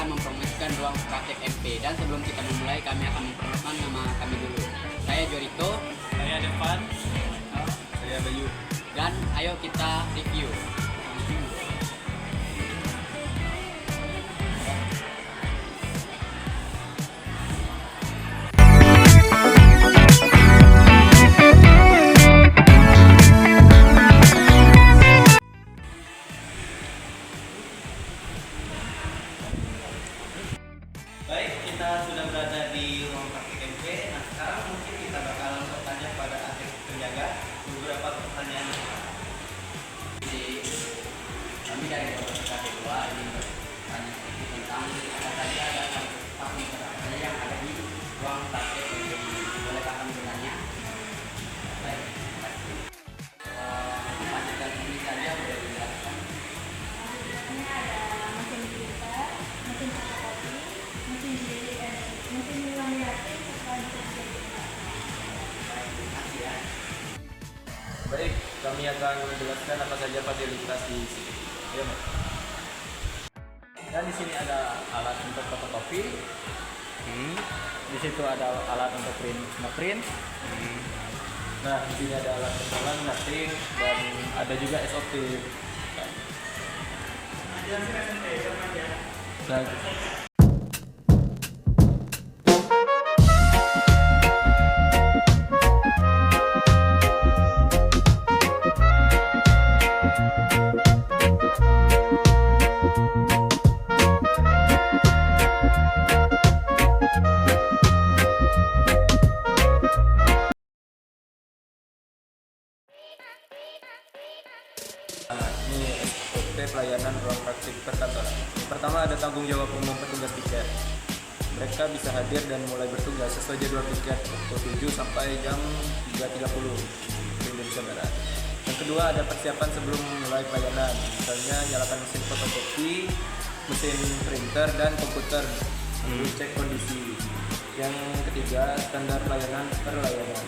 akan mempromosikan ruang praktek MP. Dan sebelum kita memulai, kami akan memperkenalkan nama kami dulu. Saya Jorito. Saya Devan. Saya Bayu. Dan ayo kita review. Baik, kita sudah berada di ruang praktik MP. Nah, sekarang mungkin kita bakal bertanya pada adik penjaga beberapa pertanyaan. Jadi kami dari Fakultas K2 ini bertanya sedikit tentang apa saja ada fasilitas yang ada di ruang praktek MP ini. Bolehkah kami bertanya? Baik, terima kasih. Fasilitas ini saja boleh dijelaskan. Ini ada mesin printer, mesin fotokopi, mesin jilid, mesin laminating, serta mesin jilid. Baik, terima kasih ya. Baik, kami akan menjelaskan apa saja fasilitas di sini. Ya, Pak. Dan di sini ada alat untuk fotokopi. Di situ ada alat untuk ngeprint. Nah, di sini ada alat untuk laminating dan ada juga SOP. Nah, ini SOP pelayanan ruang praktik perkantoran. Pertama ada tanggung jawab umum petugas tiket. Mereka bisa hadir dan mulai bertugas sesuai jadwal tiket pukul 7 sampai jam 3.30 di Indonesia Barat. Yang kedua ada persiapan sebelum mulai pelayanan, misalnya nyalakan mesin fotokopi, mesin printer dan komputer sambil cek kondisi. Yang ketiga standar pelayanan per layanan.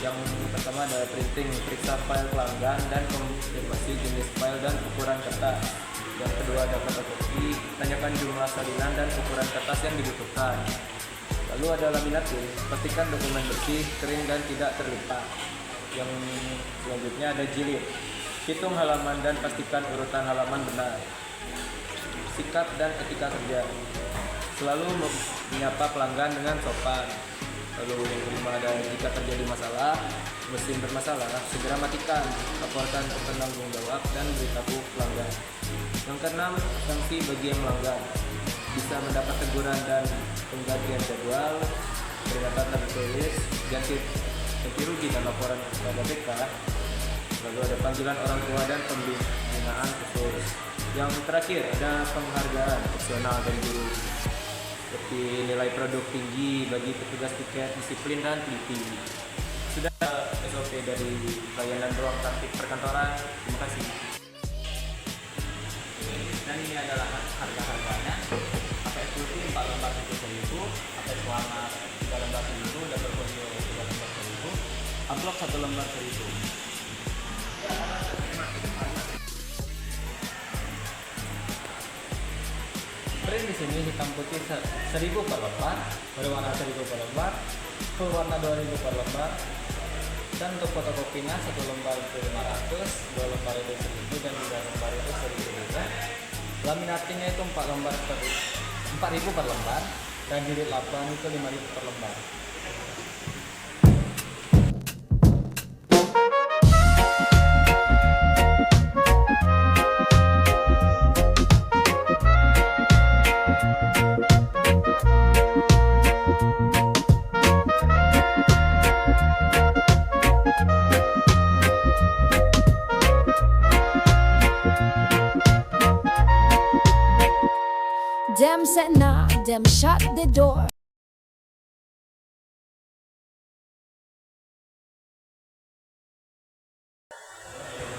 Yang pertama ada printing, periksa file pelanggan dan konfirmasi jenis file dan ukuran kertas. Yang kedua ada fotokopi, tanyakan jumlah salinan dan ukuran kertas yang dibutuhkan. Lalu ada laminating, pastikan dokumen bersih, kering dan tidak terlipat. Yang selanjutnya ada jilid, hitung halaman dan pastikan urutan halaman benar. Sikap dan etika kerja, selalu menyapa pelanggan dengan sopan. Lalu yang kelima ada jika terjadi masalah, mesin bermasalah, segera matikan, laporkan ke penanggung jawab dan beritahu pelanggan. Yang keenam, sanksi bagi yang melanggar, bisa mendapat teguran dan penggantian jadwal, peringatan tertulis, ganti rugi dan laporan kepada BK. Lalu ada panggilan orang tua dan pembinaan khusus. Yang terakhir ada penghargaan opsional dari guru, seperti nilai produk tinggi bagi petugas tiket, disiplin dan teliti. Sudah SOP dari pelayanan ruang praktik perkantoran. Terima kasih. Dan ini adalah harga-harganya. APS putih 4 lembar 1.000, APS warna 3 lembar 1.000, double folio 3 lembar 1.000, amplop 1 lembar 1.000. Print di sini hitam putih 1.000 per lembar, berwarna 1.000 per lembar, full warna 2.000 per lembar, dan untuk fotokopinya 1 lembar itu 500, 2 lembar itu 1.000 dan 3 lembar itu 1.000 juga. Laminatingnya itu 4.000 per lembar dan jilid 8 itu 5.000 per lembar. Them said nah, them shut the door.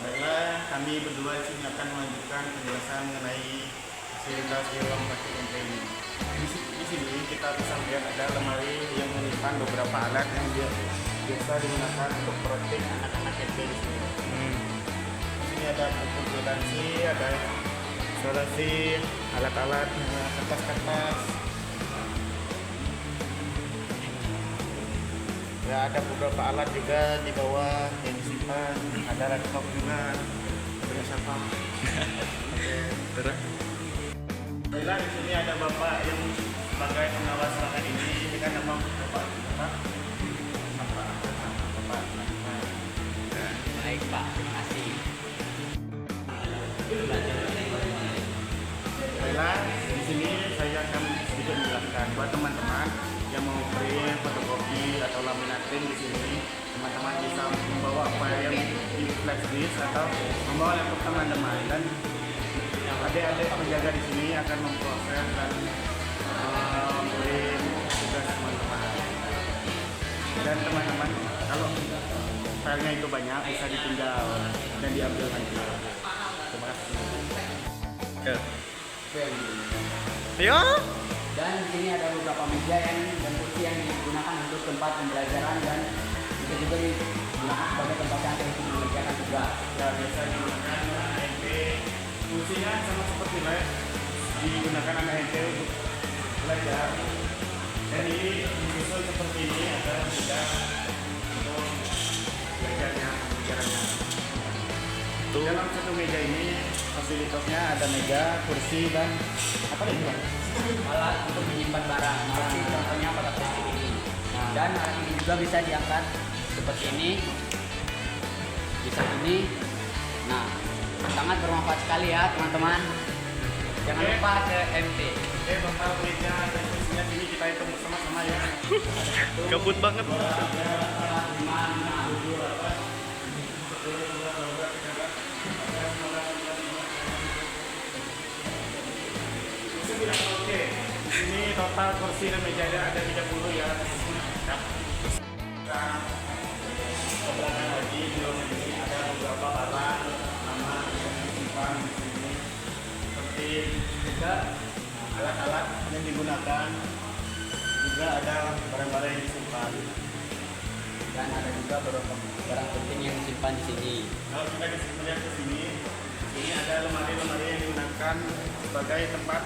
Baiklah, kami berdua sini akan melanjutkan penjelasan mengenai fasilitas di ruang praktik MP ini. Di sini kita bisa melihat ada lemari yang menyimpan beberapa alat yang biasa digunakan untuk praktik anak-anak SMP di sini. Di sini ada buku kuitansi, ada instalasi alat-alat, kertas-kertas. Ya, ada beberapa alat juga di bawah yang disimpan. Ada laptop juga. Ada siapa? Oke. Terus? Baiklah, di sini ada bapak yang sebagai pengawas lahan ini. Ini kan nama bapak. Bapak. Baik Pak, terima kasih. Baiklah, di sini saya akan sedikit menjelaskan buat teman-teman yang mau print, fotokopi atau laminating di sini, teman-teman bisa membawa file di flash disk atau membawa laptop teman-teman, dan adik-adik penjaga di sini akan memproses dan print tugas teman-teman. Dan teman-teman, kalau filenya itu banyak bisa ditinggal dan diambil nanti. Terima kasih. Ayo. Dan di sini ada beberapa meja dan kursi yang digunakan untuk tempat pembelajaran dan bisa juga digunakan sebagai tempat yang untuk mengerjakan tugas. Ya, biasa digunakan ANP, fungsinya sama seperti les, digunakan anak ANP untuk belajar. Dan ini disusun seperti ini, ada meja untuk belajarnya, pembelajarannya. Dalam satu meja ini fasilitasnya ada meja, kursi, dan apa lagi Pak? Alat untuk menyimpan barang, seperti contohnya pada kursi ini. Dan alat ini juga bisa diangkat seperti ini, bisa ini. Nah, sangat bermanfaat sekali ya teman-teman. Jangan Oke. lupa ke MT. Oke, total meja dan kursinya sini kita hitung bersama-sama ya. Gabut banget. Oke, di sini total kursi dan meja ada 30 ya. Siap. Kita belakang lagi di dalam ini ada beberapa barang nama yang disimpan di sini, seperti juga alat-alat yang digunakan, juga ada barang-barang yang disimpan. Dan ada juga beberapa barang penting yang disimpan di sini. Kalau kita melihat ke sini, ini ada lemari-lemari yang digunakan sebagai tempat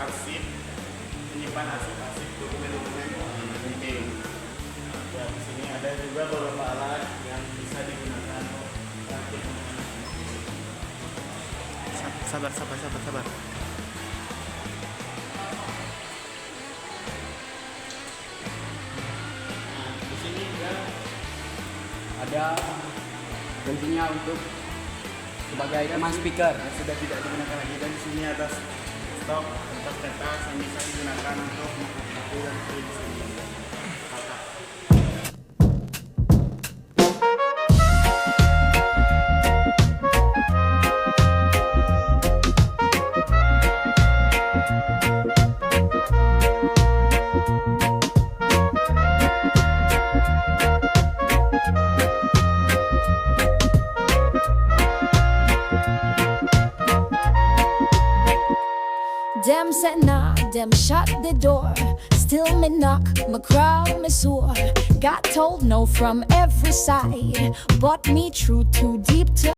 arsip, menyimpan arsip-arsip dokumen-dokumen penting. Ya, di sini ada juga beberapa alat yang bisa digunakan. Sabar. Nah, di sini juga Ada tentunya untuk sebagai teman speaker. yang sudah tidak digunakan lagi, dan di sini ada stok kertas-kertas yang bisa digunakan untuk buku dan print di sini. Them said nah, them shut the door. Still me knock, my crowd me sore. Got told no from every side, but me true too deep to.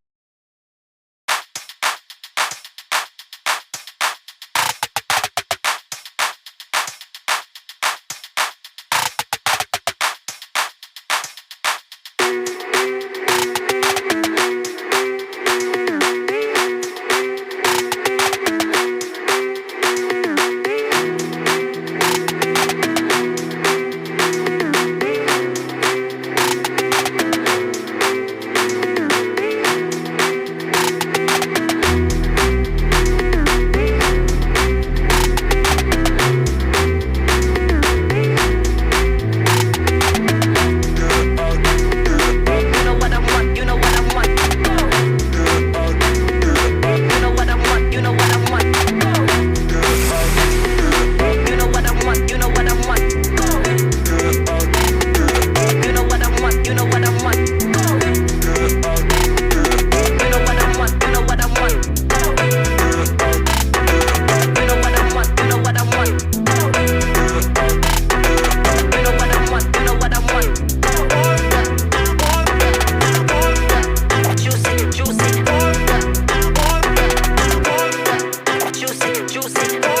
juicy.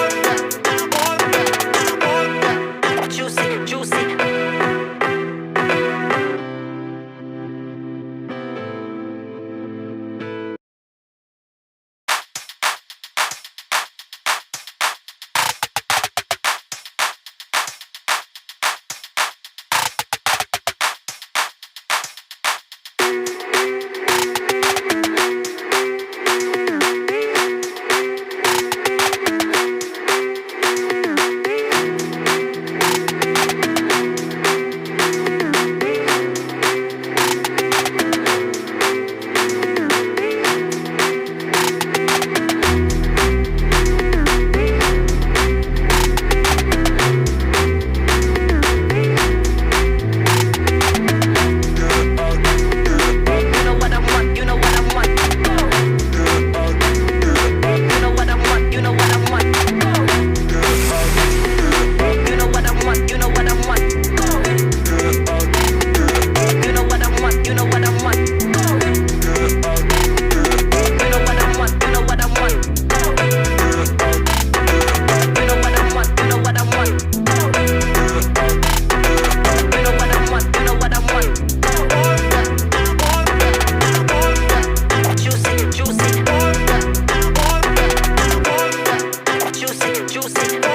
Juicy, juicy. Juicy, juicy.